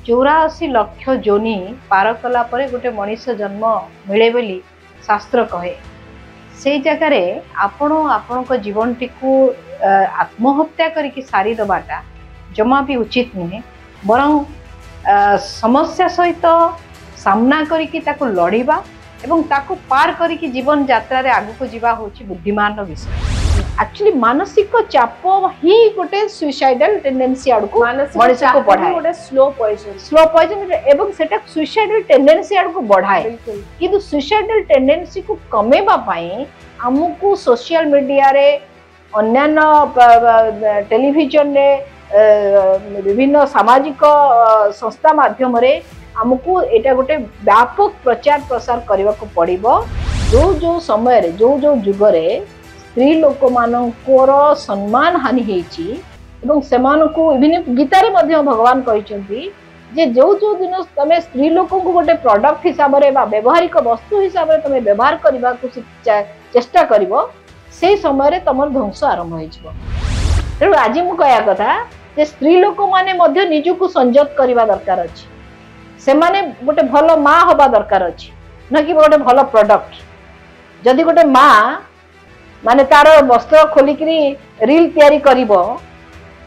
84 लाख जोनि पार कला परे गोटे मनीष जन्म मिले बोली शास्त्र कहे। से जगार आपण आपण जीवन टी आत्महत्या करके सारी दबाटा जमा भी उचित नुहे, बरं समस्या सहित सामना करके ताको लड़िबा एवं ताको पार करके जीवन यात्रा रे आगु को जीवा होची बुद्धिमान विषय। एक्चुअली मानसिक चाप ही गोटे सुइसाइडल टेंडेंसी आड़ को मनुष्य को बढ़ाए, गोटे स्लो पॉइजन एवं सेटा सुइसाइडल टेंडेंसी आड़ को बढ़ाए। किंतु सुइसाइडल टेंडेंसी को कमेबा पई हमकु सोशल मीडिया रे अन्य टेलीविजन रे विभिन्न सामाजिक संस्था माध्यम रे हमको एटा गोटे व्यापक प्रचार प्रसार करने को पड़ो। जो जो समय रे जो जो जुग रे स्त्री लोक मानकर सम्मान हानि हेची एवं सेमान को विभिन्न गीतारे मध्य भगवान कहते जे जो जो दिन तमे स्त्री लोक को गोटे प्रोडक्ट हिसाब रे बा व्यवहारिक वस्तु हिसाब रे तमे व्यवहार करबा को चेष्टा करिवो से समय रे तमर ध्वंस आरंभ होई जिवो। तेणु आज मु कहया कथा जे स्त्री लोक माने मध्य निजको संयत करबा दरकार अछि, से माने गोटे भल माँ हवा दरकार अछि, न कि गोटे भल प्रोडक्ट। जदि गोटे माँ माने तार वस्त्र खोलिकी रील तैयारी करिवो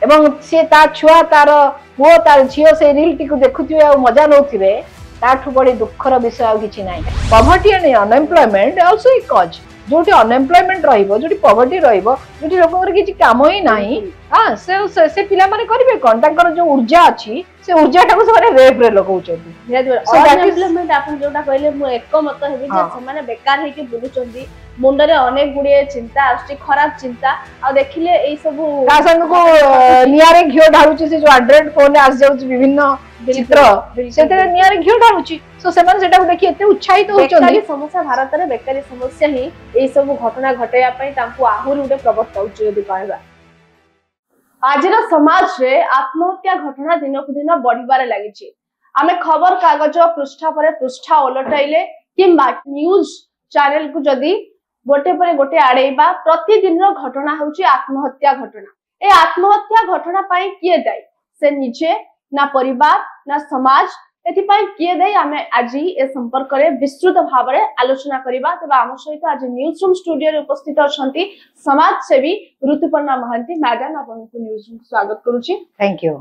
एवं सी ता छुआ तार पुओ तार झील से रील टी देखुवे आ मजा नौथिबे ताठू बड़ी दुखर विषय आ किछि नाही। Poverty and unemployment also a cause. जोटी अनएम्प्लॉयमेंट रहिबो, जोटी पॉवर्टी रहिबो, जोटी लोकंर किछि काम ही नाही, हां से पिला माने करिवे कोन, तांकर जो ऊर्जा अछि से ऊर्जा टाको से रेप रे लगाउछथि। अनएम्प्लॉयमेंट आपन जोटा कहले मु एकमत हेबी जे समान बेकार हे के बुलुचंदी, मुंडरे अनेक गुड़िए चिंता आछि, खराब चिंता आ देखिले एई सब का संग को नियारे घियो ढारुछि से जो एंड्रॉइड फोन आस जाउछि विभिन्न चित्र सेते नियारे घियो ढारुछि। सो सेमान सेटा को देखि एते उत्साहित होचंदी। बेकारी समस्या भारत रे बेकारी समस्या ही एई सब घटना घटेया पई तांको आहुर उडे प्रवर्तौछि यदि कहबा। आजिर समाज रे आत्महत्या घटना दिन को दिन बढ़िबारे लागिछि। आमे खबर कागज पृष्ठा पर पृष्ठा उलटाइले किंबा न्यूज चैनल को जदी गोटे पर गोटे आड़ेबा प्रतिदिन घटना होची आत्महत्या घटना। ए आत्महत्या घटना पाई किए दायी, से निजे ना परिवार ना समाज, एथिपाई किए दायी आमे आज ए संपर्क रे विस्तृत भाव रे आलोचना करिबा। तबा आम सहित आज न्यूज रूम स्टूडियो रे उपस्थित अछंती समाज सेवी ऋतुपर्णा महांती मैडम। आपनको न्यूज रूम स्वागत करूची। Thank you.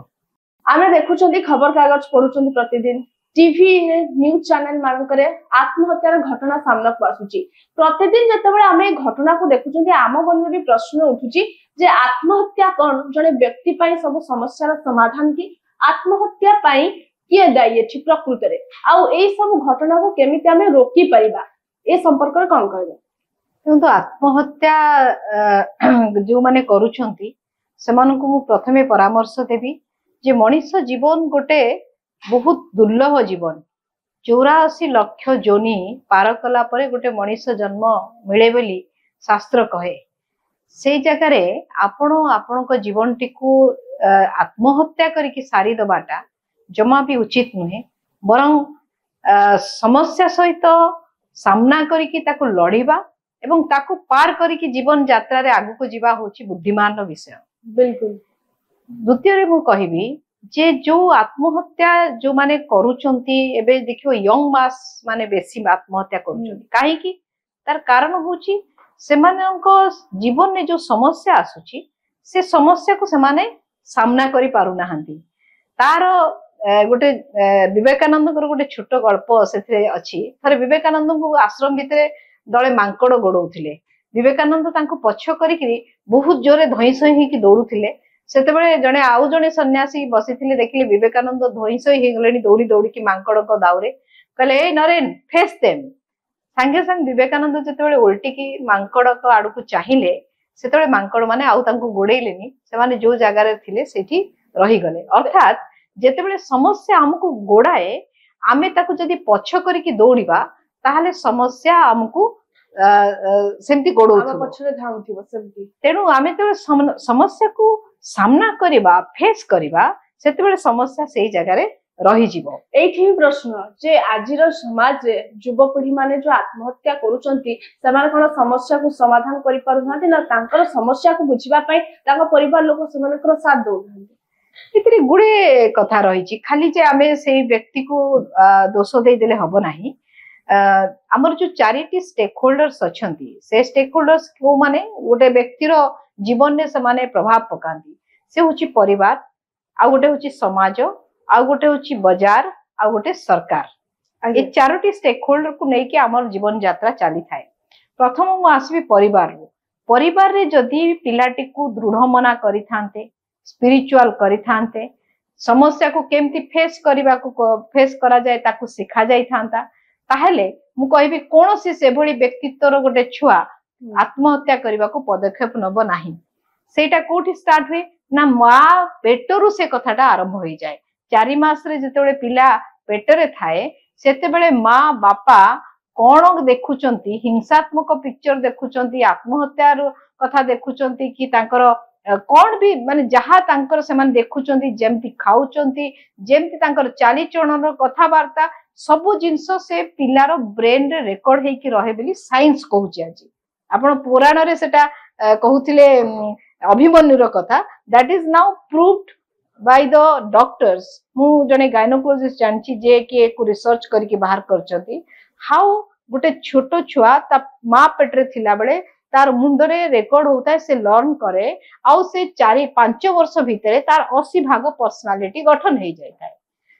आमे देखुचंदी खबर कागज पढुचंदी प्रतिदिन टीवी न्यूज चैनल मानकरे आत्महत्यार घटना सामना को आसुची। प्रतिदिन जतबेले आमे घटना को देखुचंदी आम मन में प्रश्न उठुची जे आत्महत्या कोन, जने व्यक्ति पाई सब समस्यार समाधान की आत्महत्या पाई किए दायी अछि प्रकृति रे, आउ एई सब घटना को केमिति आमे रोकी परिबा ए संपर्क रे कोन कहबे? किंतु आत्महत्या जो माने करूछंती सेमान को मु प्रथमे परामर्श देबी जे मनुष्य जीवन गोटे बहुत दुर्लभ जीवन। 84 लाख जोनि पार कला परे गोटे मनीष जन्म मिले बोली शास्त्र कहे। से जगार आपण आपण जीवन टी आत्महत्या करके सारी दबाटा जमा भी उचित नुहे, बरं समस्या सहित सामना करके ताको लड़िबा एवं ताको पार करके जीवन यात्रा रे आगु को जीवा होची बुद्धिमान विषय। बिल्कुल। द्वितीय रे मु कहिबी जे जो आत्महत्या जो माने करूचंती एबे देखियो यंग मास माने बेसी आत्महत्या करूचंती काहे कि तार कारण होची सेमाननको जीवन में जो समस्या आसुची से समस्या को सेमाने सामना करि पारु नाहंती। तार गोटे विवेकानंद गोटे छोट गल्प से अच्छी। थरे विवेकानंद को आश्रम भितर दले मांकड़ गोड़ौथिले, विवेकानंद तांको पछ करिकरी बहुत जोरे धई सई ही दौड़ुथिले। सेतेबेले जने आउ जने सन्यासी बसिथिले, देखिले विवेकानंद धई सई ही गलेनी दौड़ी दौड़ी की मांकड़ को दाउरे, कहले ए नरेन फेस देम। संगे संग विवेकानंद जेतेबेले उल्टी की मांकड़ को आड़ को चाहिए सेतेबेले मांकड़ माने आउ तांको गोड़ेइलेनी, से माने जो जगह रे थिले सेठी रही गले। अर्थात जेतेबेले समस्या हमको गोड़ाए आमे ताको जदी पछ करिकि दौड़िबा ताहले समस्या हमको सेमती गोड़ौथिबो, पछरे धाउथिबो सेमती। तेनु आमे तो समस्या को सामना करिबा फेस करिबा सेतेबेले समस्या सेही जगह रे रही जीवो। एठी प्रश्न जे आजिर समाज रे युवपीढ़ी माने जो आत्महत्या करूचंती सेमान कोन समस्या को समाधान करि पारु नांती ना तांकर समस्या को बुझिबा पई तांको परिवार लोक सेमानकर साथ दउनांती। ଏଥିରେ ଗୁଡେ କଥା ରହିଛି ଖାଲି ଯେ ଆମେ ସେଇ ବ୍ୟକ୍ତିକୁ ଦୋଷ ଦେଇଦେଲେ ହବ ନାହିଁ। ଆମର ଯୋଉ 4ଟି ଷ୍ଟେକ୍ ହୋल्डर्स ଅଛନ୍ତି ସେ ଷ୍ଟେକ୍ ହୋल्डर्स କୋଉମାନେ ଗୋଟେ ବ୍ୟକ୍ତିର ଜୀବନରେ ସେମାନେ ପ୍ରଭାବ ପକାନ୍ତି। ସେ ହଉଛି ପରିବାର, ଆଉ ଗୋଟେ ହଉଛି ସମାଜ, ଆଉ ଗୋଟେ ହଉଛି ବଜାର, ଆଉ ଗୋଟେ ସରକାର। ଏ 4ଟି ଷ୍ଟେକ୍ ହୋल्डर କୁ ନେଇକି ଆମର ଜୀବନ ଯାତ୍ରା ଚାଲିଥାଏ। ପ୍ରଥମ ମୁଁ ଆସିବି ପରିବାରରୁ। ପରିବାରରେ ଯଦି ପିଲାଟିକୁ ଦୃଢ ମନା କରିଥାନ୍ତେ, ସ୍ପିରିଚୁଆଲ କରିଥାନ୍ତେ, ସମସ୍ୟାକୁ କେମିତି ଫେସ୍ କରାଯାଏ ତାକୁ ଶିଖା ଯାଇଥାନ୍ତା, ତାହେଲେ ମୁଁ କହିବି କୌଣସି ସେଭଳି ବ୍ୟକ୍ତିତ୍ୱର ଗୋଟେ ଛୁଆ ଆତ୍ମହତ୍ୟା କରିବାକୁ ପଦକ୍ଷେପ ନବ ନାହିଁ। ସେଇଟା କୋଉଠି ଷ୍ଟାର୍ଟ ହୁଏ ନା ମା ପେଟରୁ ସେ କଥାଟା ଆରମ୍ଭ ହେଇଯାଏ। 4 ମାସରେ ଯେତେବେଳେ ପିଲା ପେଟରେ ଥାଏ ସେତେବେଳେ ମା ବାପା କଣ ଦେଖୁଛନ୍ତି, ହିଂସାତ୍ମକ ପିକ୍ଚର ଦେଖୁଛନ୍ତି, ଆତ୍ମହତ୍ୟାର କଥା ଦେଖୁଛନ୍ତି କି ତାଙ୍କର କଣ ବି ମାନେ ଯାହା ତାଙ୍କର ସେମାନେ ଦେଖୁଛନ୍ତି, ଯେମିତି ଖାଉଛନ୍ତି, ଯେମିତି ତାଙ୍କର ଚାଲିଚଳନର କଥାବାର୍ତ୍ତା ସବୁ ଜିନିଷ ସେ ପିଲାର ବ୍ରେନ ରେ ରେକର୍ଡ ହେଇକି ରହେ ବୋଲି ସାଇନ୍ସ କହୁଛି। ଆଜି ଆପଣ ପୁରାଣରେ ସେଟା କହୁଥିଲେ ଅଭିମନ୍ୟୁର କଥା, ଦ୍ୟାଟ ଇଜ ନାଉ ପ୍ରୁଭଡ ବାଇ ଦ ଡକ୍ଟର୍स। ମୁଁ ଜଣେ ଗାଇନୋକୋଲୋଜିଷ୍ଟ ଜାଣିଛି ଯେ କି ଏକୁ ରିସର୍ଚ୍ଚ କରିକି ବାହାର କରିଛନ୍ତି ହାଉ ଗୋଟେ ଛୋଟ ଛୁଆ ତା ମା ପେଟରେ ଥିଲା ବେଳେ तार मुंडरे रेकर्ड होता है, से लर्न करे आउ से 4-5 वर्ष भितर तार 80 भाग पर्सनालिटी गठन हो जाए।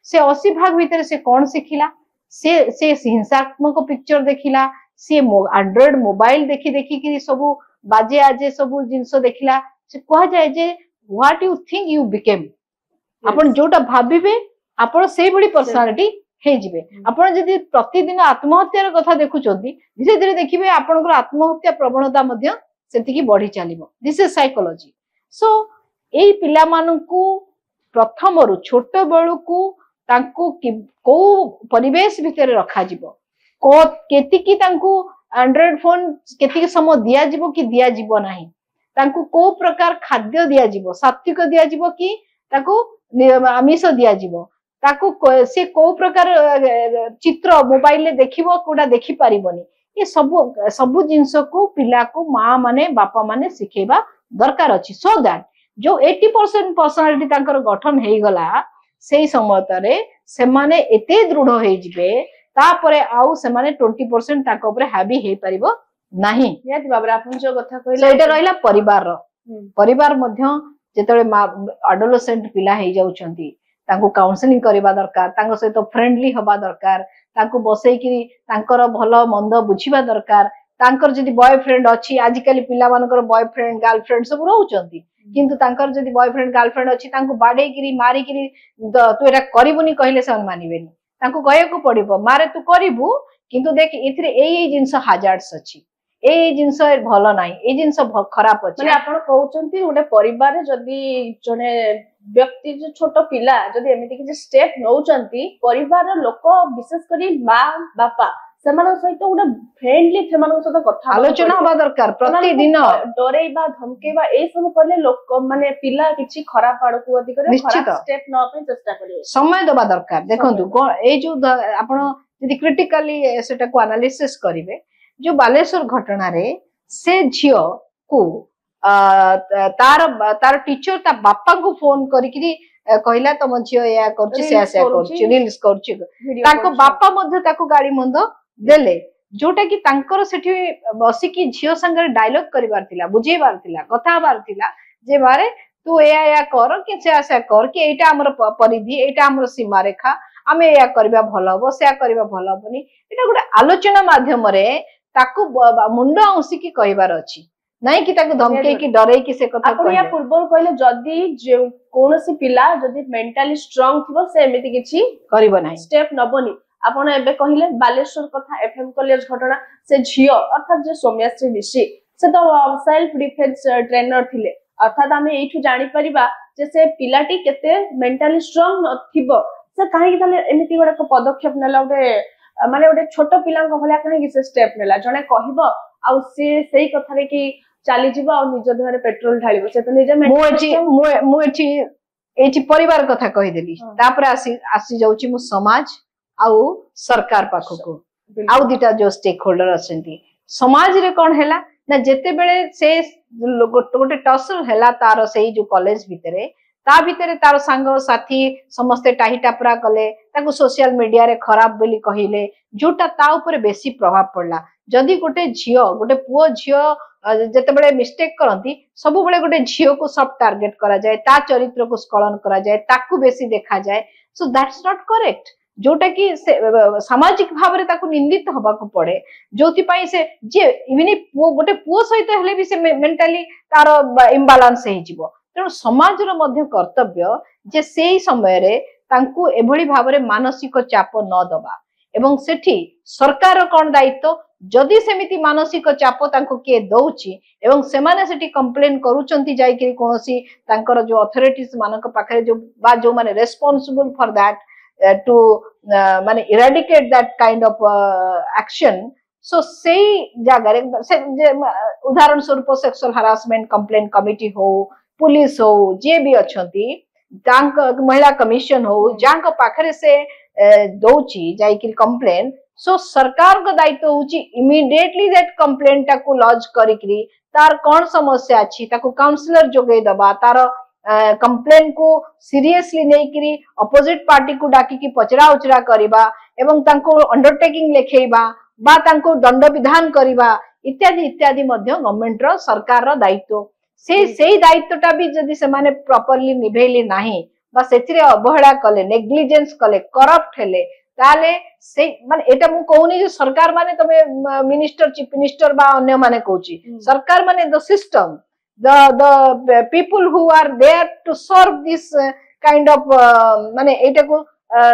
से 80 भाग भितर से कौन शिखिला, से हिंसात्मक पिक्चर देखिला, सी एंड्रॉइड मोबाइल देखी देखी कि सब बाजे आजे सब जिनस देखिला। से कह जाए जे what you think you became, आपण जोटा भाबिबे आपण सेही बडी पर्सनालिटी हे जिवे। आपण जदि प्रतिदिन आत्महत्यार कथा देखुचंती धीरे धीरे देखिबे आपनकर आत्महत्या प्रवणता मध्य सेतिकी बढ़ी चलिबो। This is psychology. सो एई पिला मानकू प्रथमरु छोट बेलुकू तांकू को परिवेश भितर रखा जिवो, को केतिकी तांकू एंड्रॉइड फोन केतिकी समय दिया जिवो कि दिया जिवो नाही, तांकू को प्रकार खाद्य दिया जिवो, सात्विक दिया जिवो कि ताकू आमिष दिया जिवो, ताकू से को प्रकार चित्र मोबाइल देखिबो कोडा देखि पारिबोनी। ये सब जिंस को पिला को माँ माने बापा माने सिखेबा दरकार अछि। सो दैट जो 80% पर्सनालिटी तांकर गठन हेई गला सेई समयतरे से माने एते दृढ़ हेई जिवे तापरे आउ से माने 20% ताको ऊपर हावी हेई परिबो नाही। नियत बाबरे आपन जो कथा कहले सेटा रहिला परिवार रो। परिवार मध्य जेतळे एडोलेसेंट पिला हेई जाउछंती तांको काउंसलिंग करबा दरकार, तांको सहित फ्रेंडली हबा दरकार, तांको बसई कि तांकर भलो मंद बुझिबा दरकार। तांकर जदि बॉयफ्रेंड अछि, आजिकली पिला मानकर बॉयफ्रेंड गर्लफ्रेंड सब रहउचंती, किंतु तांकर जदि बॉयफ्रेंड गर्लफ्रेंड अछि तांको बाडे गिरी मारी गिरी तू एटा करिबुनी कहले सन मानिबेनी, तांको कहयको पड़िबो मारे तू करिबु किंतु देख एथिरे एई जिंस हाजार्ड्स अछि, एई जिंस भलो नाही, एई जिंस खराब अछि। माने आपण कहउचंती गोटे परिवार रे जदि जने व्यक्ति जो छोट पिला जदि एमिति कि स्टेप नउचंती परिवार लोक विशेष करी माँ बापा सेमान सहित गोटे फ्रेंडली सेमान सहित कथा आलोचना हबा दरकार प्रतिदिन। डरेइबा धमकेबा ए सब करले लोक माने पिला किछि खराब आड़ को अधिक करे खराब स्टेप न पे चेष्टा करिवे, समय दबा दरकार। देखंतु ए जो आपण यदि क्रिटिकली सेटा को एनालिसिस करिवे, जो बालेश्वर घटना रे से झियो को तार टीचर ता बापा को फोन करिकरी कहला तम झियो या करछि से आशा करछि रील्स करछि, ताको बापा मध्ये ताको गाड़ी मंद देले जोटा कि तांकर सेठी बसी की झियो संगे डायलॉग करिवार थिला, बुझेबार थिला, कथा बार थिला जे बारे तू या कर कि से आशा कर कि एटा हमर परिधि, एटा हमर सीमा रेखा, आमे या करबा भलो हबो से करबा भलो हबनी। एटा गोटे आलोचना माध्यम रे ताको मुंड औसी की कहबार अछि, नहीं कि ताको धमके कि डरे कि से कथा कहले। या पूर्व कहले जदी कोनोसी पिला जदी मेंटली स्ट्रांग थिबो से एमिति किछि करिवो नाही, स्टेप नबोनी। आपण एबे कहले बालेश्वर कथा एफएम कॉलेज घटना से झियो अर्थात जे सौम्याश्री ऋषि से तो सेल्फ डिफेंस ट्रेनर थिले, अर्थात आमे एठु जानि परिबा जे से पिलाटी केते मेंटली स्ट्रांग थिबो, से काहे कि एमिति गोटे पदक्षेप नेला गोटे माने गोटे छोट पिला भलिया काहे कि से स्टेप नेला। जने कहिबो आ से सेही कथा रे कि चाली जीवा और निज देहरे पेट्रोल ढालिबो, से तो निज एठी परिवार कथा कहि देली, तापर आसी जाउची मु समाज आउ सरकार पाखको आउ दिटा जो स्टेक होल्डर अछंती। समाज रे कोन हैला ना जेते बेले से गोटे टसल हैला तार सेही जो कॉलेज भितरे ता भितर तार सांग साथी समस्ते टाही टापरा कले ताकू सोशल मीडिया रे खराब बोली कहिले जोटा ता ऊपर बेसी प्रभाव पड़ला जदि गोटे झियो गोटे पुओ झियो जेतेबेले मिस्टेक करती सब बेले गोटे झियो को सब टार्गेट करा जाए ता चरित्र को स्खलन करा जाए ताकू बेसी देखा जाए सो दैट्स नॉट करेक्ट जोटा कि सामाजिक भाव में ताकू निंदित हवा को पड़े जो से जे इवन गोटे पुओ सहित हेले भी से मेंटली तार इम्बालांस हो जिवो तेणु समाजर मध्य कर्तव्य जे से समय रे तांकू एभली भाव में मानसिक चाप न दबा एवं सेठी सरकार कौन दायित्व जदि सेमिति मानसिक चाप तांको किए दउची एवं सेमाने सेठी कंप्लेन करूचंती जाई कि कोनोसी तांकर जो अथॉरिटीज मानक पाखरे जो माने रेस्पोंसिबल फॉर दैट टू माने eradicate that kind of action so से जगह उदाहरण स्वरूप सेक्सुअल हरासमेंट कंप्लेन कमिटी हो पुलिस हो जे भी अछंती महिला कमिशन हो जांक पाखरे से दउची जाई कि कंप्लेन सो सरकार का दायित्व होची इमीडिएटली दैट कंप्लेंट टाकू लॉन्च करिकरी तार कौन समस्या अछि ताकू काउंसलर जोगे दबा तार कंप्लेन को सीरियसली नहीं करी अपोजिट पार्टी को डाकी की पचरा उचरा करिबा एवं तांको अंडरटेकिंग लेखेबा बा तांको दंड विधान करिबा इत्यादि इत्यादि मध्य गवर्नमेंट रो सरकार रो दायित्व से दायित्वटा भी जदि से माने प्रॉपर्ली निभेली नाही बा सेथिरे अवहेला कले नेग्लिजेंस कले करप्ट हेले ताले से माने एटा मु कहूनी जे सरकार माने तमे मिनिस्टर चीफ मिनिस्टर बा अन्य माने कहूची सरकार माने the system the people who are there to serve this kind of माने एटा को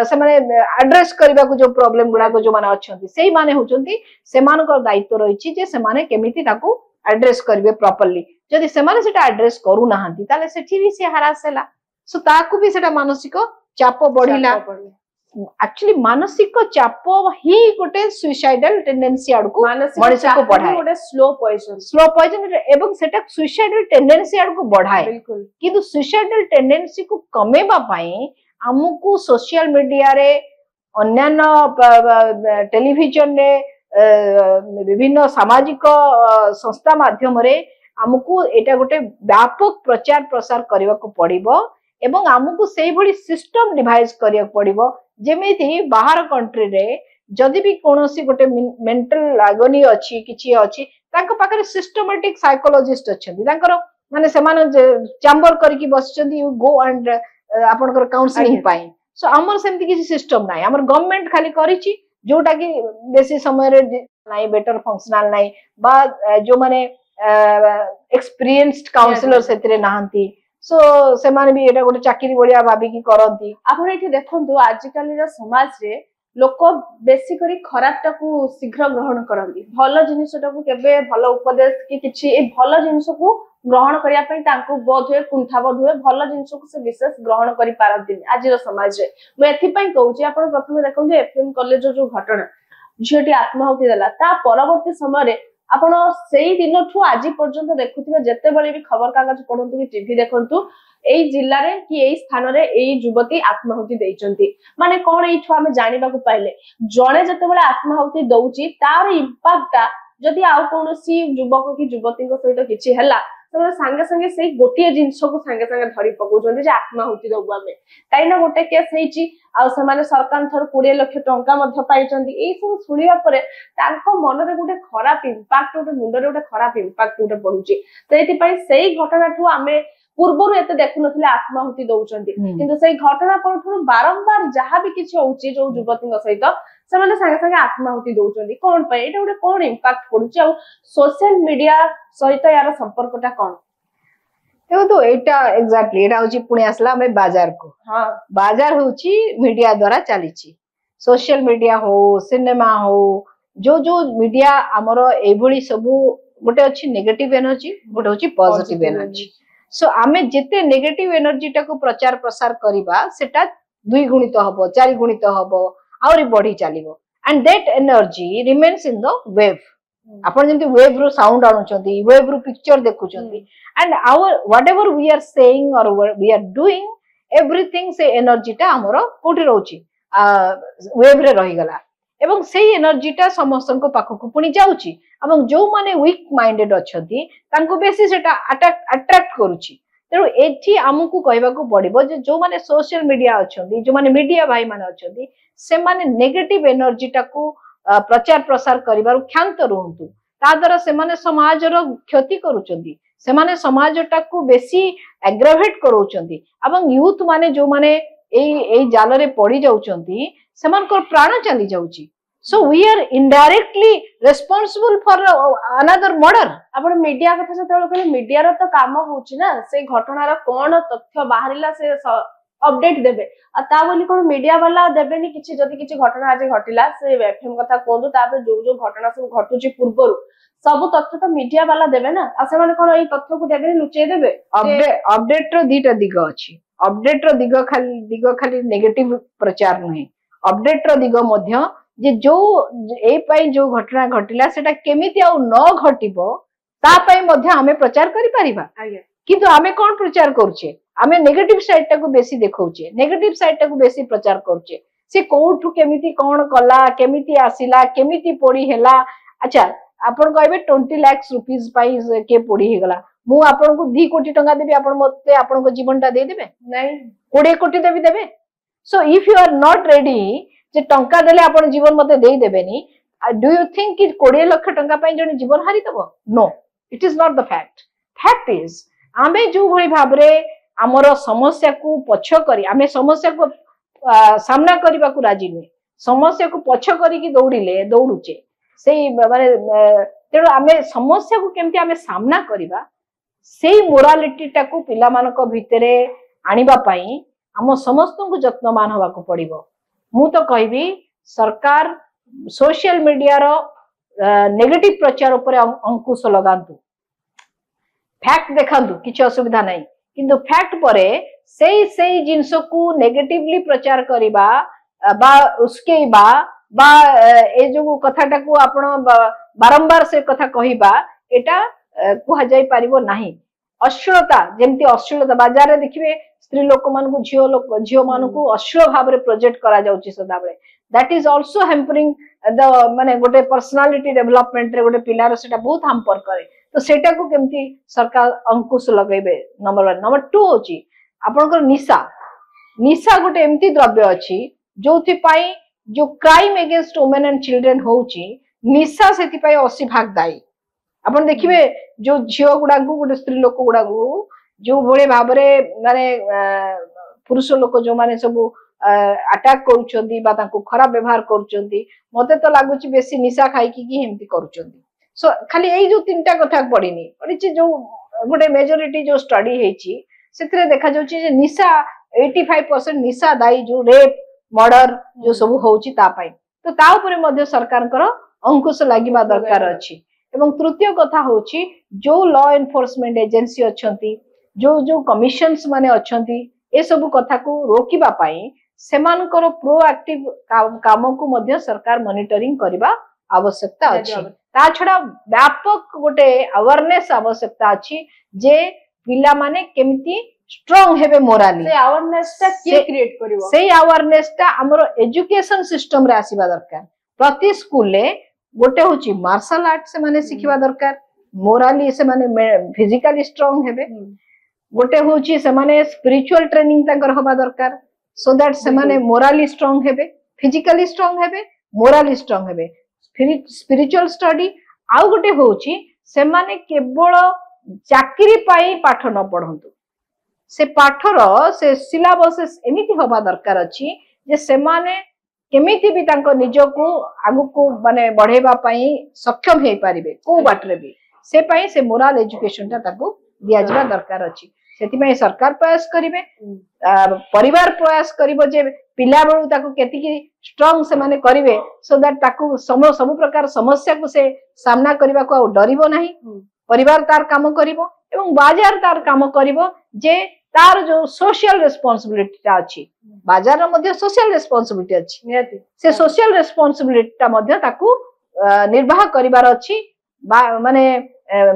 से माने एड्रेस करबा को जो प्रॉब्लम गुडा को जो माने अछंती सेही माने होचंती सेमान को दायित्व रहिची जे से माने केमिति ताकू एड्रेस करबे प्रॉपर्ली जदि से माने सेटा एड्रेस करू नाहंती ताले सेठी भी से हरासेला सो ताकू भी सेटा मानसिक चाप बढ़िला एक्चुअली मानसिक चाप ही गोटे सुइसाइडल टेंडेंसी आडको मनुष्य को बढ़ाए गोटे स्लो पॉइजन एवं सेटा सुइसाइडल टेंडेंसी आडको बढ़ाए बिल्कुल किंतु सुइसाइडल टेंडेंसी को कमेबा पई हमकू सोशल मीडिया रे अन्य टेलीविजन रे विभिन्न सामाजिक संस्था माध्यम रे हमकू एटा गोटे व्यापक प्रचार प्रसार करबा को पड़िबो एवं आमको से भली सिस्टम डिवाइस करिया पड़िबो जेमिति बाहर कंट्री रे जदि भी कोनोसी गोटे मेंटल एगोनी अछि किछि अछि तांको पाखरे सिस्टमैटिक साइकोलॉजिस्ट अछंती तांकर माने समान चैम्बर करके बसचंती यू गो एंड आपनकर काउंसलिंग पाई सो हमर सेमति किछि सिस्टम नाही हमर गवर्नमेंट खाली करिछि जोटा कि बेसी समय रे नाही बेटर फंक्शनल नाही बा जो माने एक्सपीरियंस्ड काउंसलर सेतरे नाहंती सो से माने भी एटा गोटे चाकरी बलिया भाबी की करंती आपण एठी देखंतु आजिकाली रो समाज रे लोक बेसी करी खराबटा को शीघ्र ग्रहण करंती भलो जिनिसटा को केबे भलो उपदेश कि किछि ए भलो जिनिस को ग्रहण करिया पई तांको बोध हुए कुंठा बोध हुए भलो जिनिस को से विशेष ग्रहण करि पारंती आज रो समाज रे मैं एथि पई कहूची आपण प्रथमे देखंतु एफएम कॉलेज जो घटना झियोटी आत्महत्या देला ता परवर्ती समय रे आपण सेही दिन ठु आज पर्यंत देखुथिबे जत्ते बळे भी खबर कागज पढंतु कि टीवी देखंतु एई जिल्ला रे कि एई स्थान रे एई युवती आत्महत्या देइचंती माने कोन एई ठु हमें जानिबा को पाइले जणे जत्ते बळे आत्महत्या दउची तार इंपैक्टटा जदि आउ कोनोसी युवक कि युवती को सहित किछि हला तो संगे संगे से गोटे जिनस को संगे संगे धरी पकाउछन्ती जे आत्महत्या दबु आमे काइना गोटे केस हेची आ समान सरकार थर 20 लाख टंका मध्ये पाइचंती एई सब सुनिया परे तांको मन रे गोटे खराब इंपैक्ट गोटे मुंड रे गोटे खराब इंपैक्ट गोटे पडुची सेति पई सेही घटना ठु आमे पूर्वरु एते देखु नथिले आत्महत्या दउचंती किंतु सेही घटना परठु बारंबार जहा भी किछि होउची जो युवती सहित सेमाने संगे संगे आत्महत्या दउचंती कोन पई एटा गोटे कोन इंपैक्ट पडुची आ सोशल मीडिया सहित यार संपर्कटा कोन देखो तो एटा एग्जैक्टली एटा होची पुणे आसला हमें बाजार को हां बाजार होची मीडिया द्वारा चलीची सोशल मीडिया हो सिनेमा हो जो जो मीडिया हमरो एभली सबु गोटे अछि नेगेटिव एनर्जी गोटे होची पॉजिटिव एनर्जी सो आमे जेते नेगेटिव एनर्जी टाको प्रचार प्रसार करिबा सेटा 2 गुणित हबो 4 गुणित हबो आउरी बढ़ी चलिबो and that energy remains in the wave आपण जेंति वेव रो साउंड आनुचंती वेव रो पिक्चर देखुचंती and our whatever we are saying or we are doing everything से एनर्जी टा हमरो कोठी रहउची वेव रे रही गला एवं सेही एनर्जीटा समस्तन को पाखकु पुनी जाउची एवं जो माने वीक माइंडेड अछंती तांको बेसी सेटा अट्रैक्ट करूची तेणु एठी आमको कहबाकू पड़िबो जे जो माने सोशल मीडिया अछंती जो माने मीडिया भाई माने अछंती से माने नेगेटिव एनर्जी टाकू प्रचार प्रसार करिबारु क्षांत रहंतु ता द्वारा से माने समाज रो क्षति करूचंती से माने समाज टाकू बेसी एग्रावेट करूचंती एवं यूथ माने जो माने ए जाल रे पड़ी जाउचंती सेमानकर प्राण चली जाउची so we are indirectly responsible for another murder आपण मीडिया कथा जतले कहले मीडिया रो तो काम होउची ना से घटनार कोन तथ्य बाहरिला से अपडेट देबे आ ता बोली कोन मीडिया वाला देबेनी किछि जदी किछि घटना आज घटिला से एफएम कथा कोंदु तापर जो घटना सब घटुची पूर्वरु सब तथ्य तो मीडिया वाला देबे ना आ से माने कोन ए तथ्य को देबेनी लुचेय देबे अपडेट रो दीटा दिग अछि अपडेट रो दिग खाली नेगेटिव प्रचार नहीं अपडेट रो दिग मध्य जे जो ए पई जो घटना घटिला सेटा केमिति आ न घटिबो ता पई मध्य हमें प्रचार करि परिबा किंतु आमे कोन प्रचार करछे आमे नेगेटिव साइड टाको बेसी देखौछे नेगेटिव साइड टाको बेसी प्रचार करछे से कोठु केमिति कोन कला केमिति आसिला केमिति पोड़ी हेला अच्छा आपण कहबे 20 लाख रुपीस पई के पोड़ी हेगला मु आपण को 2 कोटी टंका देबी आपण मते आपण को जीवनटा दे देबे नहीं 20 कोटी देबे so if you are not ready जे टंका देले आपण जीवन मते देई देबेनी डू यू थिंक कि 20 लाख टंका पई जने जीवन हारी दबो no it is not the fact is आमे जो भली भाबरे हमर समस्या को पछ करी आमे समस्या को सामना करबा को राजी नै समस्या को पछ करी कि दौड़ुचे सेई माने तेरो आमे समस्या को केमति आमे सामना करबा सेई मोरालिटी टाको पिला मानको भितरे आनिबा पई हम समस्त को यत्नमान होबा को पड़िबो मु तो कहबी सरकार सोशल मीडिया रो नेगेटिव प्रचार ऊपर अंकुश लगांतु फैक्ट देखांतु किछ असुविधा नहीं किंतु फैक्ट परे सेई जिंस को नेगेटिवली प्रचार करिबा बा उसकेबा बा ए जो कथाटा को आपण बारंबार से कथा कहिबा एटा कुहा जाई परिबो नाही अश्लीलता जेमती अश्लीलता बाजार रे देखिबे स्त्री लोक मान को झियो मान को अश्लील भाव रे प्रोजेक्ट करा जाउची सदा बेले that is also hampering the माने गोटे पर्सनालिटी डेवलपमेंट रे गोटे पिलार सेटा बहुत हैम्पर करे तो सेटा को केमती सरकार अंकुश लगेबे नंबर 1 नंबर 2 होची आपनकर निशा गोटे एमती द्रव्य अछि जोथि पाई जो crime against women and children होची निशा सेति पाई 80% दायी आपण देखिबे जो झियो गुडा को गोटे स्त्री लोक गुडा को जो भले भाबरे माने पुरुष लोक जो माने सब अटैक करूछंती बा ताको खराब व्यवहार करूछंती मते तो लागुची बेसी निशा खाई की हेमती करूछंती सो खाली एई जो तीनटा कथा पड़ीनी पड़ीची जो गोटे मेजॉरिटी जो स्टडी हेची सेतरे देखा जाउची जे निशा 85% निशा दाई जो रेप मर्डर जो सब होउची ता पाई तो ता ऊपर मध्य सरकार कर अंकुश लागिबा दरकार अछि एवं तृतीय कथा होची जो लॉ एनफोर्समेंट एजेंसी अछंती जो कमिशन्स माने अछंती ए सब कथा को रोकिबा पाई सेमानकर प्रोएक्टिव काम को मध्य सरकार मॉनिटरिंग करबा आवश्यकता अछि ता छडा व्यापक गोटे अवेयरनेस आवश्यकता अछि जे पिला माने केमिति स्ट्रांग हेबे मोराली से अवेयरनेस ता के क्रिएट करिवो से अवेयरनेस ता हमरो एजुकेशन सिस्टम रे आसीबा दरकार प्रति स्कूल ले गोटे होची मार्शल आर्ट से माने सिखिबा दरकार मोराली से माने फिजिकली स्ट्रांग हेबे गोटे होची से माने स्पिरिचुअल ट्रेनिंग ताकर होबा दरकार सो दैट से माने मोराली स्ट्रांग हेबे फिजिकली स्ट्रांग हेबे मोराली स्ट्रांग हेबे स्पिरिचुअल स्टडी आउ गोटे होची से माने केवल चाकरी पाई पाठ न पढंतु से पाठर से सिलेबस एमिति होबा दरकार अछि जे से माने केमिति भी तांको निजो को आगु को माने बढ़ेबा पाई सक्षम हे पारिबे को बाटरे भी से पाई से मोरल एजुकेशन ता ताको दिया जबा दरकार अछि सेति में सरकार प्रयास करिवे परिवार प्रयास करिवो जे पिला बेलु ताको केति की स्ट्रांग से माने करिवे सो दैट ताको सब प्रकार समस्या को से सामना करबा को डरिवो नाही परिवार तार काम करिवो एवं बाजार तार काम करिवो जे तार जो सोशल रेस्पोंसिबिलिटी ता अछि बाजार मध्ये सोशल रेस्पोंसिबिलिटी अछि नियति से सोशल रेस्पोंसिबिलिटी ता मध्ये ताकू निर्वाह करिवार अछि माने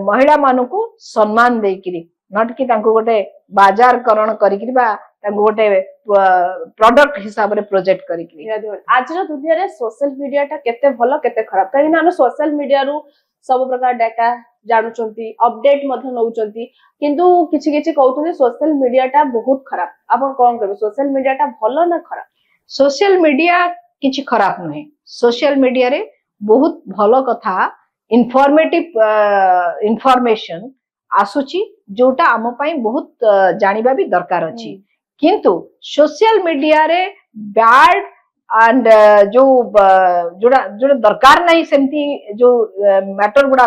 महिला मानु को सम्मान देकिरी नट कि तांको गोटे बाजार करण करिकरी बा तांको गोटे प्रोडक्ट हिसाब रे प्रोजेक्ट करिकरी आज रो दुनिया रे सोशल मीडिया ता केते भलो केते खराब काहे ना सोशल मीडिया रु सब प्रकार डाटा जानुचंती अपडेट मध्य नउचंती किंतु किछि किछि कहउतनी सोशल मीडिया टा बहुत खराब आपण कोन करबे सोशल मीडिया टा भलो ना खराब सोशल मीडिया किछि खराब नहीं सोशल मीडिया रे बहुत भलो कथा इनफॉर्मेटिव इनफॉरमेशन आसुची जोटा आम पई बहुत जानिबा भी दरकार अछि किंतु सोशल मीडिया रे बैड एंड जो जोड़ा जोड़ा दरकार नहीं सेमती जो मैटर गुडा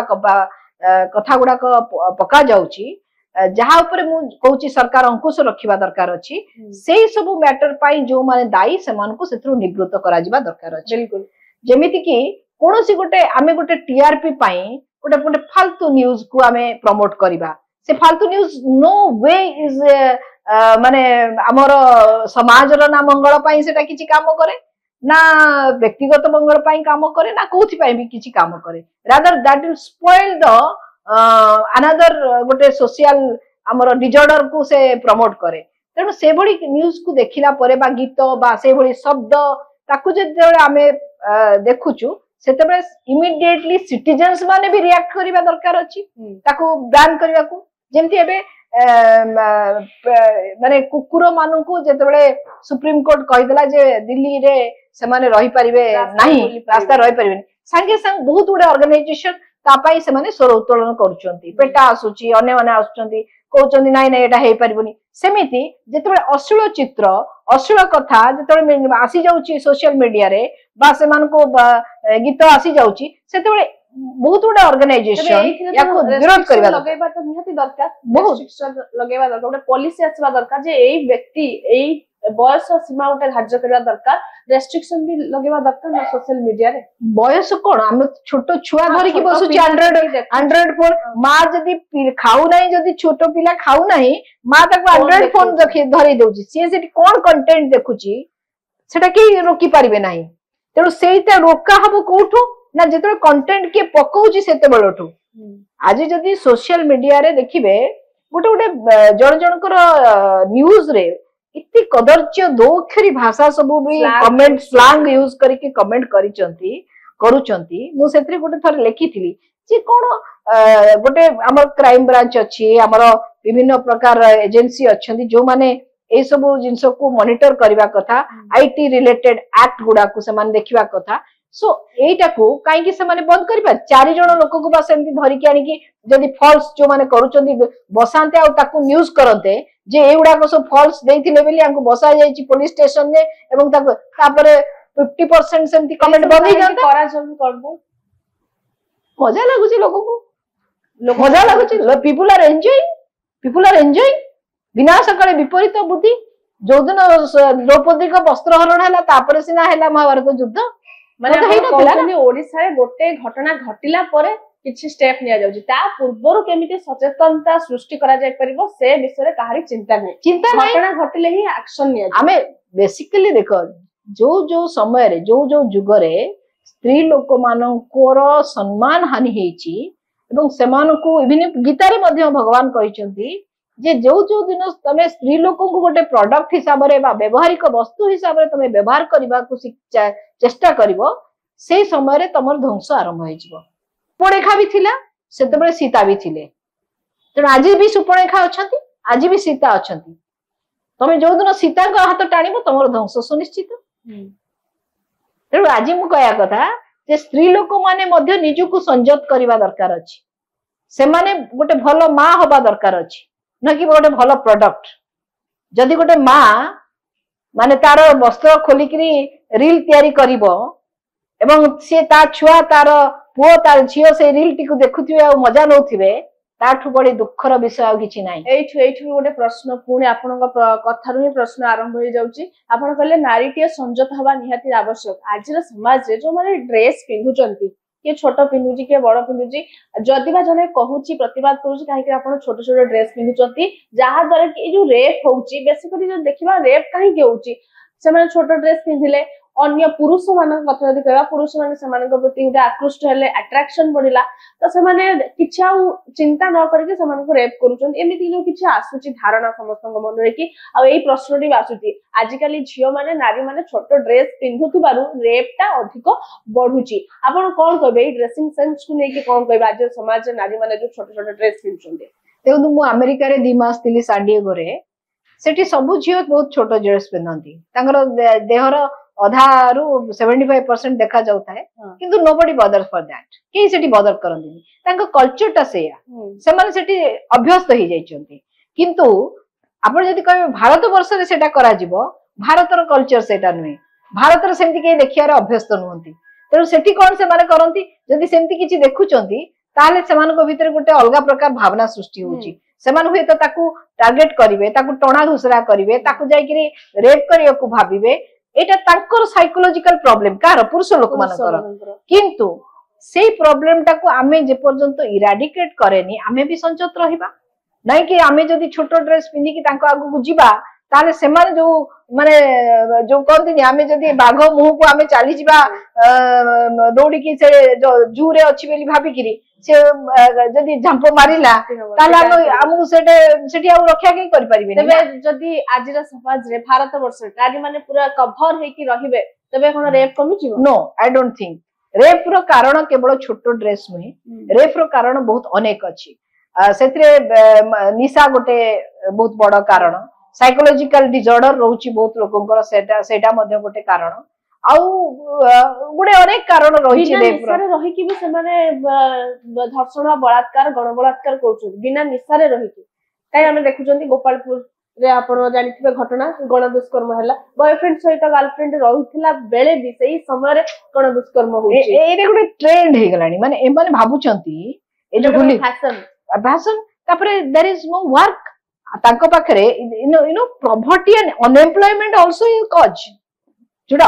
कथा गुडा पका जाउची जहा ऊपर मु कहूची सरकार अंकुश रखिबा दरकार अछि सेही सब मैटर पाई जो माने दायी सेमान को सेथरो निवृत्त करा जिबा दरकार अछि बिल्कुल जेमिति कि कोनोसी गोटे आमे गोटे टीआरपी पाई गोटे गोटे फालतू न्यूज को आमे प्रमोट करिबा से फालतू न्यूज नो वे इज माने हमर समाज रो ना मंगल पाई सेटा किछि काम करे ना व्यक्तिगत मंगल पाई काम करे ना कोथि पाई भी किछि काम करे rather that will spoil the another गोटे सोशल हमर डिजॉर्डर को से प्रमोट करे तेणु से भली न्यूज को देखिला परे बा गीत बा से भली शब्द ताकू जेते आमे देखुचु सेते इमिडिएटली सिटीजन्स माने भी रिएक्ट करिबा दरकार अछि ताकू बैन करिबा को जेमति एबे माने कुकुर मानु को जेते सुप्रीम कोर्ट कहिदला जे दिल्ली रे से माने रही परिबे नाही रास्ता रही परिबे संगे संग बहुत गुडे ऑर्गेनाइजेशन तापाई से माने स्वर उत्तोलन करूचंती पेटा आसुची अन्य माने आसुचंती कहउचंती नाही नाही एटा हे परिबनी सेमिति जेते अश्लील चित्र अश्लील कथा जेते आसी जाउची सोशल मीडिया रे बा से मान को गीत आसी जाउची सेते बहुत गुडे ऑर्गेनाइजेशन याको विरोध करबा लगेबा तो निहाती दरकार बहुत लगेबा दरकार गोटे पॉलिसी आसबा दरकार जे एई व्यक्ति एई बयस सीमा उठे धार्य करबा दरकार रेस्ट्रिक्शन भी लगेबा दरकार ना सोशल मीडिया रे बयस कोन हम छोटो छुआ धरि की बसु 100 फोन मां जदी खाऊ नाही जदी छोटो पिला खाऊ नाही मां ताको 100 फोन धरि देउची से सेठी कोन कंटेंट देखुची सेटा की रोकी परिबे नाही तेरो सेटा रोका हबो कोठो ना जेतो कंटेंट के पकोउची सेते बेलोठो आज जदी सोशल मीडिया रे देखिबे गोटे गोटे जण जनकर न्यूज रे इति कदर्च्य दो अक्षरी भाषा सब भी कमेंट स्लैंग यूज करके कमेंट करूचंती मु सेत्री गोटे थर लेखिथिली जे कोन गोटे हमर क्राइम ब्रांच अछि हमर विभिन्न प्रकार एजेंसी अछंती जो माने ए सब जिंस को मॉनिटर करबा कथा आईटी रिलेटेड एक्ट गुडा को से माने देखिबा कथा सो एटा को काई कि से माने बंद करबा चारि जण लोक को बस एमती धरि के आनी कि जदी फॉल्स जो माने करूचंती बसांते आ ताकू न्यूज करते जे एउडा को सब फॉल्स देथिले बेली हमको बसा जाईची पुलिस स्टेशन ने एवं ताको तापरे 50% सेमती कमेंट बंद ही जानता करा जल्दी करबो मजा लागुची लोक को मजा लागुची पीपल आर एंजॉयिंग बिना सकाळे विपरीत बुद्धि जो दिन द्रौपदी को वस्त्र हरण हला तापरे सिना हला महाभारत युद्ध माने ओडिसा रे गोटे घटना घटिला परे किछि स्टेप निया जाउची ता पूर्वरु केमिति सचेतनता सृष्टि करा जाय परिबो से विषय काहरी चिंता नहीं घटना घटिले ही एक्शन निया हमें बेसिकली देखो जो जो समय रे जो जो जुग रे स्त्री लोक मानकर सम्मान हानि हेची एवं सेमान को इभिन गीता रे मध्य भगवान कहिसंती जे जो जो दिन तमे स्त्री लोक को गोटे प्रोडक्ट हिसाब रे बा व्यवहारिक वस्तु हिसाब रे तमे व्यवहार करबा को चेष्टा करिवो से समय रे तमर ध्वंस आरंभ होई जिवो सुपर्णरेखा भी थिला सेते बेले सीता भी थिले तेणु आज भी सुपर्णरेखा अछंती आज भी सीता अछंती तमे जो दिन सीता को हाथ टाणीबो तमर ध्वंस सुनिश्चित तेणु आज मु कहया कथा जे स्त्री लोक माने मध्य निजु संयत करबा दरकार अछि से माने गोटे भलो मां होबा दरकार अछि न कि गोटे भलो प्रोडक्ट जदि गोटे मां माने तार वस्त्र खोलिकरी रील तयारी करिवो एवं से ता छुआ तार पुओ तार झियो से रील टी को देखुथिबे आ मजा नउथिबे ताठु बड़ी दुखर विषय आ किछि नाही एठु गोटे प्रश्न पुणी आपनक कथारु ही प्रश्न आरंभ होई जाउची आपण कहले नारीटिए संयत हवा निहाती आवश्यक आजिर समाज रे जो माने ड्रेस पिंधुचंती के छोट पिंधुची के बड़ पिंधुची जदिबा जने कहूची प्रतिवाद करूची काहे कि आपण छोट छोट ड्रेस पिंधुचंती जहा द्वारा कि जो रेप होउची बेसिकली जो देखिबा रेप काहे के होउची से माने छोट ड्रेस पिंधिले अन्य पुरुष मान कथा जदि कहबा पुरुष माने सेमानक प्रति गोटे आकृष्ट हेले अट्रैक्शन बढ़िला तो सेमाने किछि आ चिंता न करके सेमानक रेप करूछन एमिति जो किछि आसुची धारणा समस्तक मन रे कि आ एई प्रश्नटी आसुची आजिकाली झियो माने नारी माने छोट ड्रेस पिंधुथिबारु रेपटा अधिक बढ़ुची आपण कोन कहबे एई ड्रेसिंग सेंस को नै कि कोन कहबे आज समाज नारी माने जो छोट छोट ड्रेस पिंधुछन देखो मु अमेरिका रे 2 मास थिली साडिएगो रे सेठी सब झियो बहुत छोट ड्रेस पिंधंती तांगर देहर अधा रु 75% देखा जाउता है किंतु नोबडी बदर फॉर दैट के सेठी बदर करंदी तांको कल्चर टा सेया से माने सेठी अभ्यस्त हो जाइचंती किंतु आपण जदि कहबे भारत वर्ष रे सेटा करा जिवो भारतर कल्चर सेटा नुई भारतर सेंती के देखियार अभ्यस्त नहुंती तेनु सेठी कोन से माने करंती जदि सेंती किछि देखुचंती ताले सेमानको भितर गोटे अलगा प्रकार भावना सृष्टि होउची सेमान हुए तो ताकू टार्गेट करिवे ताकू टणा घुसरा करिवे ताकू जाई कि रेप करियकु भाबिवे एटा तांकर साइकोलॉजिकल प्रॉब्लम कार पुरुष लोक मानकर किंतु सेई प्रॉब्लम टाकू आमे जे पर्यंत इराडिकेट करेनी आमे भी संचत रहिबा नै कि आमे जदी छोटो ड्रेस पिंदी कि तांको आगु बुझिबा ताले सेमान जो माने जो कहंती आमे जदी बाघ मुह को आमे चाली जिबा दौड़ी कि से जो जू रे अछि बेली भाबी किरी से जदी झंप मारिला ताले हमहु सेठी आ रक्षा के करि परिबे तबे जदी आजिरा समाज रे भारत वर्ष नारी माने पूरा कवर हे कि रहिबे तबे कोन रेप कमी जिवो no I don't think rape रो कारण केवल छोटो ड्रेस नुहे रेप रो कारण बहुत अनेक अछि सेतरे निशा गोटे बहुत बड़ कारण साइकोलॉजिकल डिसऑर्डर रोची बहुत लोकंकर सेटा मध्ये गोटे कारण आउ गुडे अनेक कारण रही छि रेप रही कि भी से माने धर्षण बलात्कार गण बलात्कार करछन बिना निसारे रही कि काई हम देखुचंती गोपालपुर रे आपण जानिथिबे घटना गण दुष्कर्म हैला बॉयफ्रेंड सहित गर्लफ्रेंड रहुथिला बेले भी सही समय रे गण दुष्कर्म होछि ए रे गोटे ट्रेंड हे गलानी माने ए माने भाबुचंती ए जो गुली फैशन तापरे देयर इज नो वर्क तांको पाखरे you know poverty and unemployment also a cause जोटा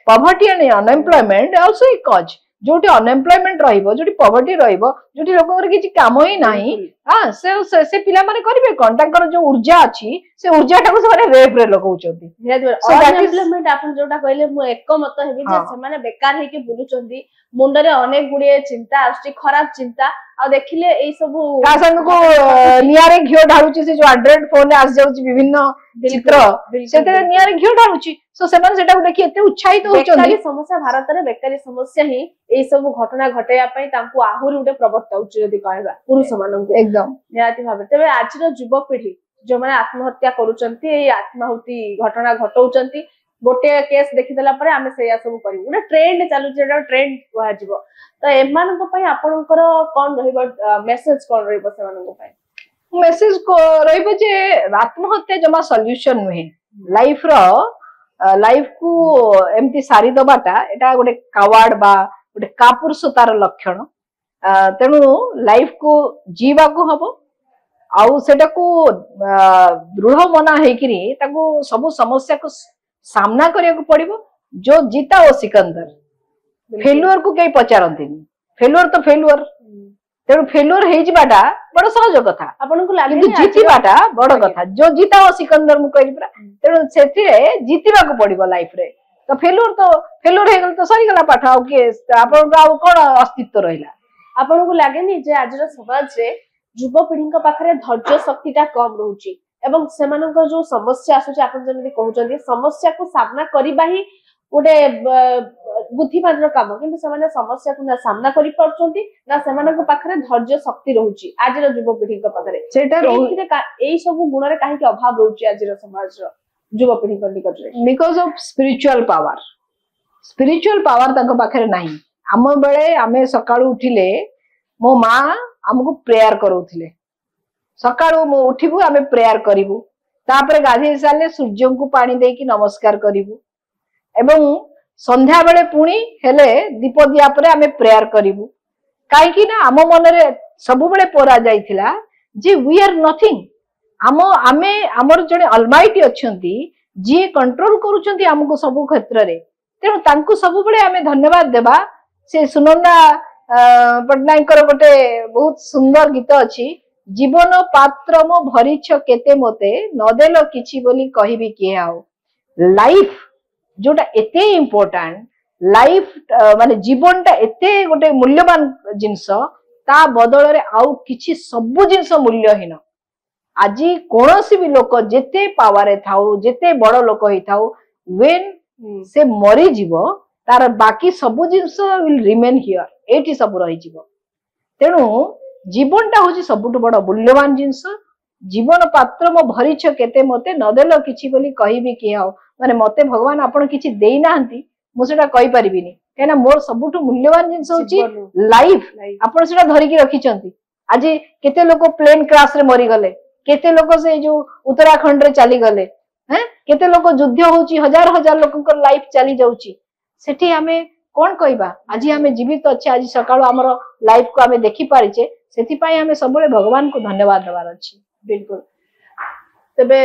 poverty and unemployment also a cause जोटी अनएम्प्लॉयमेंट रहिबो जोटी पॉवर्टी रहिबो जोटी लोकंकर किछि काम ही नाही हां से पिला माने करिवे कोन तांकर जो ऊर्जा अछि से ऊर्जा टाको से माने रेप रे लगाउचंती अनएम्प्लॉयमेंट आपण जोटा कहले मु एकमत हेबी जे से माने बेकार हे के बुलुचंती मुंडरे अनेक गुडिए चिंता आछि खराब चिंता आ देखिले एई सब का संग को नियारे घियो ढाळुची से जो एंड्रॉइड फोन रे आस जाउची विभिन्न चित्र सेते नियारे घियो ढाळुची सो सेमान सेटा को देखि एते उत्साहित होचंती बेकारी समस्या भारत रे बेकारी समस्या ही एई सब घटना घटेया पई तांकू आहुर उडे प्रवर्ताउची जदी कहबा पुरुष मानन एकदम नियाति भाबे तबे आजिर युवा पीढ़ी जो माने आत्महत्या करूचंती एई आत्माहुति घटना घटौचंती गोटे केस देखि देला परे आमे सेया सब करिवु उडे ट्रेंड चालू जेडा ट्रेंड कुआ जिवो तो एमान को पई आपनकर कोन रहिबो मेसेज कोन रहिबो सेमान को पई मेसेज को रहिबो जे आत्महत्या जमा सॉल्यूशन नुहे लाइफ को एमती सारी दबाटा एटा गोटे कावार्ड बा गोटे कापुरुषतार लक्षण तेनु लाइफ को जीवा को हबो आउ सेटा को दृढ़ मना हेकिरी ताको सब समस्या को सामना करिया को पड़िबो जो जीता ओ सिकंदर फेल्युअर को कई पचारंतिनी फेल्युअर तो फेल्युअर तेनु फेल्युअर हे जिबाटा बड़ सहज कथा आपन को लागे किंतु जीतिबाटा बड़ कथा जो जीता ओ सिकंदर मु कहली पुरा तेनु सेथिरे जीतिबा को पड़िबो लाइफ रे तो फेल्युअर हे गल तो सरी गला पाठ आ के आपन को आ कोन अस्तित्व रहिला आपन को लागेनी जे आजर समाज रे युवा पीढ़ी का पाखरे धैर्य शक्तिटा कम रहउची एवं सेमानक जो समस्या आसुची आपन जने कहउचंदी समस्या को सामना करिबा ही गोटे बुद्धिमान काम किंतु सेमाने समस्या को ना सामना करि परचंती ना सेमानक पाखरे धैर्य शक्ति रहउची आजिर युवा पीढ़ी का पाखरे सेटा रहुची एई सब गुण रे काहे के अभाव रहउची आजिर समाज रो युवा पीढ़ी का निकट रे बिकॉज़ ऑफ स्पिरिचुअल पावर ताको पाखरे नाही हम बेले आमे सकाळू उठिले मो मां हमको प्रेयर करूथिले सकाळू मो उठिबु आमे प्रेयर करिवु तापरे गाधी साले सूर्य को पानी दे कि नमस्कार करिवु एवं संध्या बेले पुणी हेले दीप दिया परे आमे प्रेयर करिवु काहे कि ना हम मन रे सब बेले पोरा जाइथिला जे वी आर नथिंग आमे हमर जने अलमाइटी अछंती जे कंट्रोल करूचंती हमको सब क्षेत्र रे तेनु तांकु सब बेले आमे धन्यवाद देबा से सुनंदा पटनायक गोटे बहुत सुंदर गीत अछि जीवन पात्र मो भरिछ केते मोते नदेल किछि बोली कहिबी के आओ लाइफ जोटा एते इम्पोर्टाट लाइफ माने जीवनटा एते गोटे मूल्यवान जिनस ता बदल आउ किछि सबु जिनस मूल्यहीन आज कौन भी लोक जेते पावर थाउ जेते बड़ लोक ही थाउ व्हेन से मरी जीव तार बाकी सबु जिनस विल रिमेन हियर एठी सब रही जीव तेणु जीवनटा हूँ सबुठ बड़ मूल्यवान जिनस जीवन पात्र मो भरीछ केते मते नदेल किछि बोली कहबी कि हाउ माने मते भगवान आपण किछि देई नाहंती मु सेटा कहि परिबिनी केना मोर सबुठ मूल्यवान जिनस होची लाइफ आपण सेटा धरि कि रखिचंती आज केते लोक प्लेन क्रैश रे मरी गले केते लोक से जो उत्तराखंड रे चली गले हैं केते लोक युद्ध होची हजार हजार लोकन लाइफ चली जाउची सेठी हमें कौन कहबा आज आम जीवित अच्छे आज सकाळ हमर लाइफ को आम देखि पारिचे सेति पई हमें सब भगवान को धन्यवाद देवार अछि बिल्कुल तबे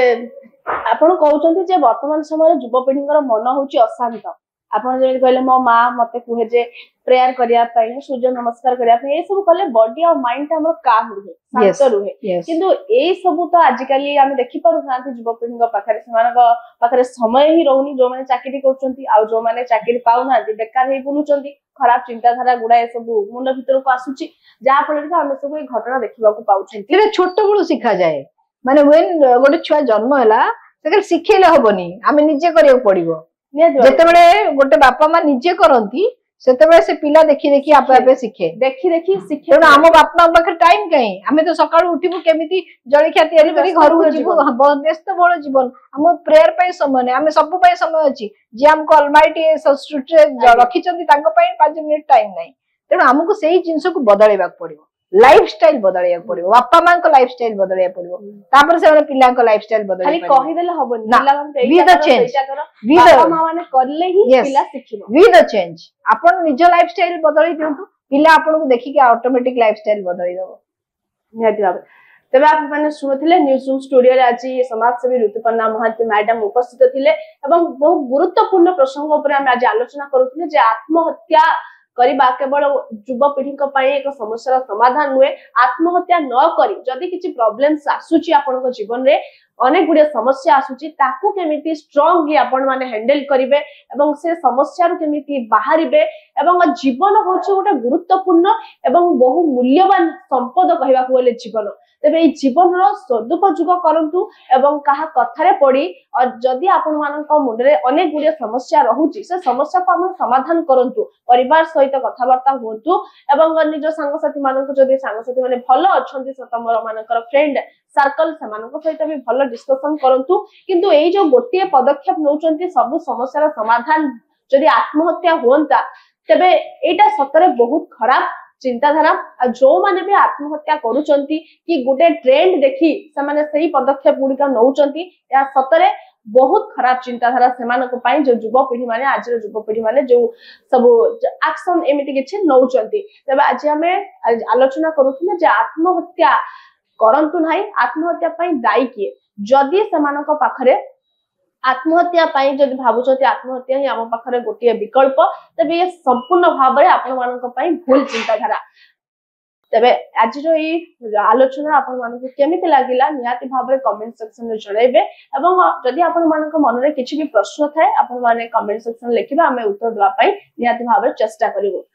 आपण कहउचंती जे वर्तमान समय युवपीढ़ीर मन होची अशांत आपण जे कहले मो मां मते कहे जे प्रेयर करिया पई सूर्य नमस्कार करिया पई ए सब कले बॉडी और माइंड हमर काम रुहे शांत रुहे किंतु ए सब तो आजिकली हम देखि पारु नांती युवपीढ़ीर पाखरे समान पाखरे समय ही रहउनी जो माने चाकरी करचंती आ जो माने चाकरी पाउ नांती बेकार हे बुलुचंती खराब चिंताधारा गुडा ए सब मुंड भीतर को आसुची जा फल हम सब ए घटना देखिबा को पाउछंती ले छोट बळु सिखा जाए माने व्हेन गोटे छुआ जन्म होला सेकर सिखेले होबनी आमे निजे करियो पड़िबो जेतेबेले गोटे बापा मां निजे करंती सेतेबेले से पिला देखि देखि आपे आपे सिखे सिखे तेणु आम बापा पाखे टाइम कहीं आम तो सकाळु उठिबु केमिति जळखिया तयारी करी घर को जीवु व्यस्त बड़ जीवन आम प्रेयर पई समय नै आम सब पई समय अछि जे हमको ऑलमाइटी सब्स्टिट्यूट रखिचंती तांको पई 5 मिनिट टाइम नै तेणु हमको सेही जिंस को बदलैबा पड़िबो लाइफ स्टाइल बदलैया पड़िबो बापा मां को लाइफ स्टाइल बदलैया पड़िबो तापर से पिला को लाइफ स्टाइल बदलै खाली कहि देले हबनी पिला माने we the change we the बापा मां माने करले ही पिला सिखिबो वी द चेंज आपण निज लाइफ स्टाइल बदलै दियंतु पिला आपण को देखि के ऑटोमेटिक लाइफ स्टाइल बदलै दबो निहाती भाबे तबे आप माने सुनथिले न्यूज रूम स्टूडियो रे आज समाज सेवी ऋतुपर्णा महांती मैडम उपस्थित थिले एवं बहुत गुरुत्वपूर्ण प्रसंग ऊपर हम आज आलोचना करूथिले जे आत्महत्या करिबा केवल युवपीढ़ी एक समस्या समाधान हुए आत्महत्या न करी जदि किछि प्रॉब्लम्स आसुची आपन जीवन रे अनेक गुड़े समस्या आसुची ताकू केमिति स्ट्रांगली आपण माने हैंडल करिवे एवं से समस्या रु केमिति बाहरिबे एवं जीवन होछि गोटे गुरुत्वपूर्ण एवं बहु मूल्यवान संपद कहबा को बोले जीवन तेबे ए जीवन रो सदुपयोग करंतु एवं कहा कथारे पड़ी और जदि आपण मानक मुंडरे अनेक गुड़े समस्या रहुची से समस्या को हम समाधान करंतु परिवार सहित कथाबार्ता होतु एवं निज सांगसाथी मानक जदि सांगसाथी माने भलो अछंती तमर मानकर फ्रेंड सर्कल से मानक सहित भी भलो डिस्कशन करंतु किंतु एई जो गोटिए पदक्षेप नउचंती सब समस्यार समाधान जदि आत्महत्या होंता तबे एटा सतरे बहुत खराब चिंताधारा जो माने भी आत्महत्या करूचंती कि गोटे ट्रेंड देखी से माने सही पदक्षेप गुड़िका नउचंती या सतरे बहुत खराब चिंताधारा सेमानक पई जो युवपीढ़ी माने आज युवपीढ़ी माने जो सब एक्शन एमिति किछि नउचंती तबे आज हमें आलोचना करूथिले जे आत्महत्या करंतु नाही आत्महत्या पई दायी किए जदि सेमानक पाखरे आत्महत्या पई जदि भाबुचंती आत्महत्या ही हम पाखरे गोटिए विकल्प तबे ये संपूर्ण भाव रे आपण मानक पई भूल चिंताधारा तबे आज जो ई आलोचना आपण मानक केमिति लागिला निहाती भाव रे कमेंट सेक्शन रे जणाइबे एवं जदि आपण मानक मन रे किछि भी प्रश्न थाए आपण माने कमेंट सेक्शन लिखिबा हमें उत्तर देबा पई निहाती भाव रे चेष्टा करिवो।